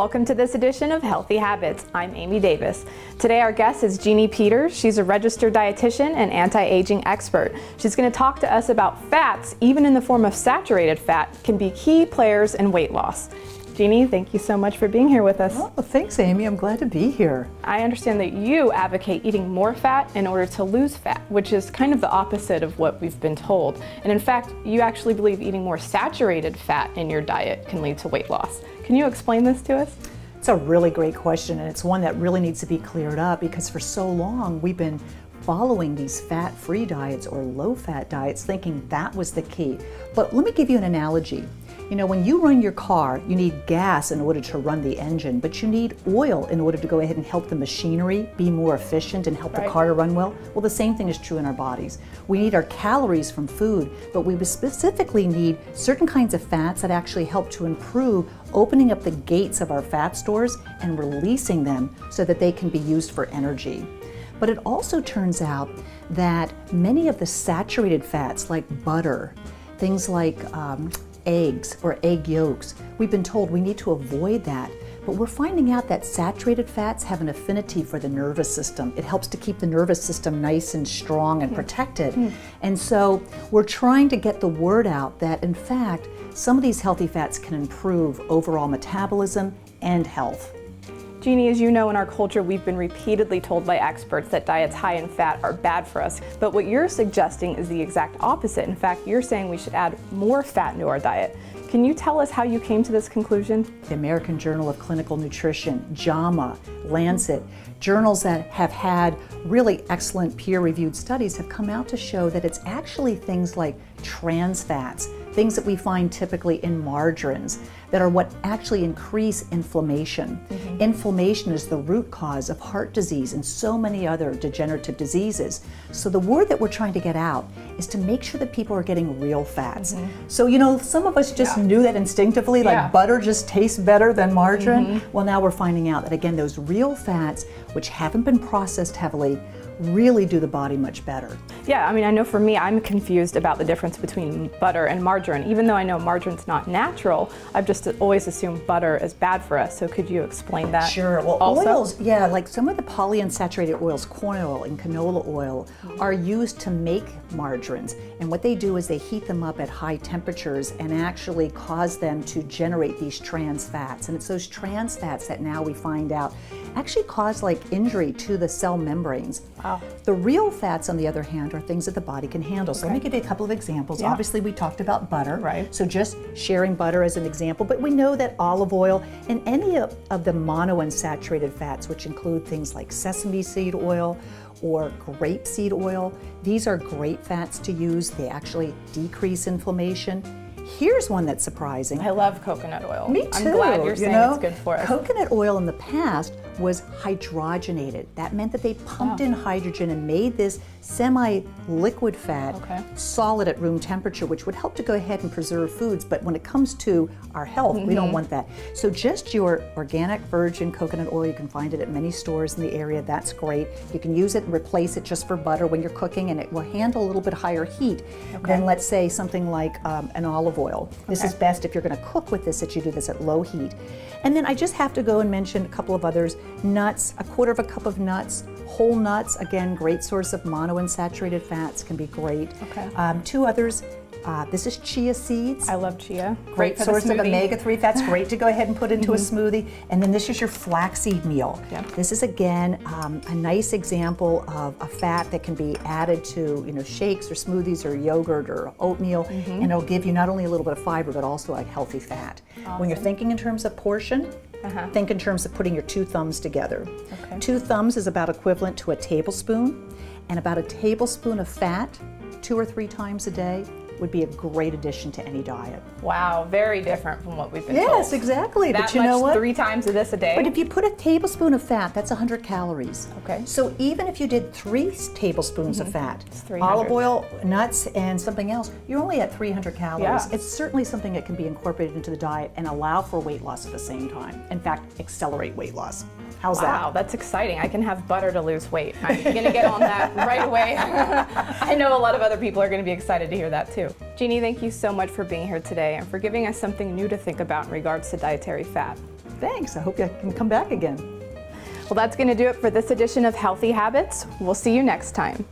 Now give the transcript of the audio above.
Welcome to this edition of Healthy Habits. I'm Amy Davis. Today our guest is Jeannie Peters. She's a registered dietitian and anti-aging expert. She's going to talk to us about fats, even in the form of saturated fat, can be key players in weight loss. Jeannie, thank you so much for being here with us. Oh, thanks, Amy. I'm glad to be here. I understand that you advocate eating more fat in order to lose fat, which is kind of the opposite of what we've been told. And in fact, you actually believe eating more saturated fat in your diet can lead to weight loss. Can you explain this to us? It's a really great question, and it's one that really needs to be cleared up because for so long we've been following these fat-free diets or low-fat diets thinking that was the key. But let me give you an analogy. You know, when you run your car, you need gas in order to run the engine, but you need oil in order to go ahead and help the machinery be more efficient and help the car to run well. Well, the same thing is true in our bodies. We need our calories from food, but we specifically need certain kinds of fats that actually help to improve opening up the gates of our fat stores and releasing them so that they can be used for energy. But it also turns out that many of the saturated fats like butter, things like eggs or egg yolks, we've been told we need to avoid that. But we're finding out that saturated fats have an affinity for the nervous system. It helps to keep the nervous system nice and strong and protected. And so we're trying to get the word out that in fact, some of these healthy fats can improve overall metabolism and health. Jeannie, as you know, in our culture, we've been repeatedly told by experts that diets high in fat are bad for us. But what you're suggesting is the exact opposite. In fact, you're saying we should add more fat into our diet. Can you tell us how you came to this conclusion? The American Journal of Clinical Nutrition, JAMA, Lancet, journals that have had really excellent peer-reviewed studies have come out to show that it's actually things like trans fats, things that we find typically in margarines, that are what actually increase inflammation. Inflammation is the root cause of heart disease and so many other degenerative diseases. So the word that we're trying to get out is to make sure that people are getting real fats. So, you know, some of us just knew that instinctively, like butter just tastes better than margarine. Well, now we're finding out that, again, those real fats, which haven't been processed heavily, really do the body much better. Yeah, I mean, I know for me, I'm confused about the difference between butter and margarine. Even though I know margarine's not natural, I've just always assumed butter is bad for us. So could you explain that? Sure. Well, also? Oils, yeah, like some of the polyunsaturated oils, corn oil and canola oil, are used to make margarines. And what they do is they heat them up at high temperatures and actually cause them to generate these trans fats. And it's those trans fats that now we find out actually cause like injury to the cell membranes. Wow. The real fats, on the other hand, are things that the body can handle. So let me give you a couple of examples. Obviously, we talked about butter. Right. So just sharing butter as an example, but we know that olive oil and any of the monounsaturated fats, which include things like sesame seed oil or grapeseed oil, these are great fats to use. They actually decrease inflammation. Here's one that's surprising. I love coconut oil. Me too. I'm glad you're saying it's good for us. Coconut oil in the past was hydrogenated. That meant that they pumped in hydrogen and made this semi-liquid fat solid at room temperature, which would help to go ahead and preserve foods. But when it comes to our health, we don't want that. So just your organic virgin coconut oil, you can find it at many stores in the area. That's great. You can use it and replace it just for butter when you're cooking, and it will handle a little bit higher heat than, let's say, something like an olive oil. This is best if you're going to cook with this, that you do this at low heat. And then I just have to go and mention a couple of others. Nuts, 1/4 cup of nuts, whole nuts, again, great source of monounsaturated fats, can be great. Two others. This is chia seeds. I love chia. Great source of omega-3 fats, great to go ahead and put into a smoothie. And then this is your flaxseed meal. This is, again, a nice example of a fat that can be added to, you know, shakes or smoothies or yogurt or oatmeal, and it'll give you not only a little bit of fiber, but also a healthy fat. When you're thinking in terms of portion, think in terms of putting your 2 thumbs together. 2 thumbs is about equivalent to a tablespoon, and about a tablespoon of fat 2 or 3 times a day would be a great addition to any diet. Wow, very different from what we've been told. Yes, exactly. That but you know much, what? 3 times of this a day. But if you put a tablespoon of fat, that's 100 calories. So even if you did 3 tablespoons of fat, olive oil, nuts, and something else, you're only at 300 calories. It's certainly something that can be incorporated into the diet and allow for weight loss at the same time. In fact, accelerate weight loss. How's that? Wow, that's exciting. I can have butter to lose weight. I'm going to get on that right away. I know a lot of other people are going to be excited to hear that too. you. Jeannie, thank you so much for being here today and for giving us something new to think about in regards to dietary fat. Thanks. I hope I can come back again. Well, that's going to do it for this edition of Healthy Habits. We'll see you next time.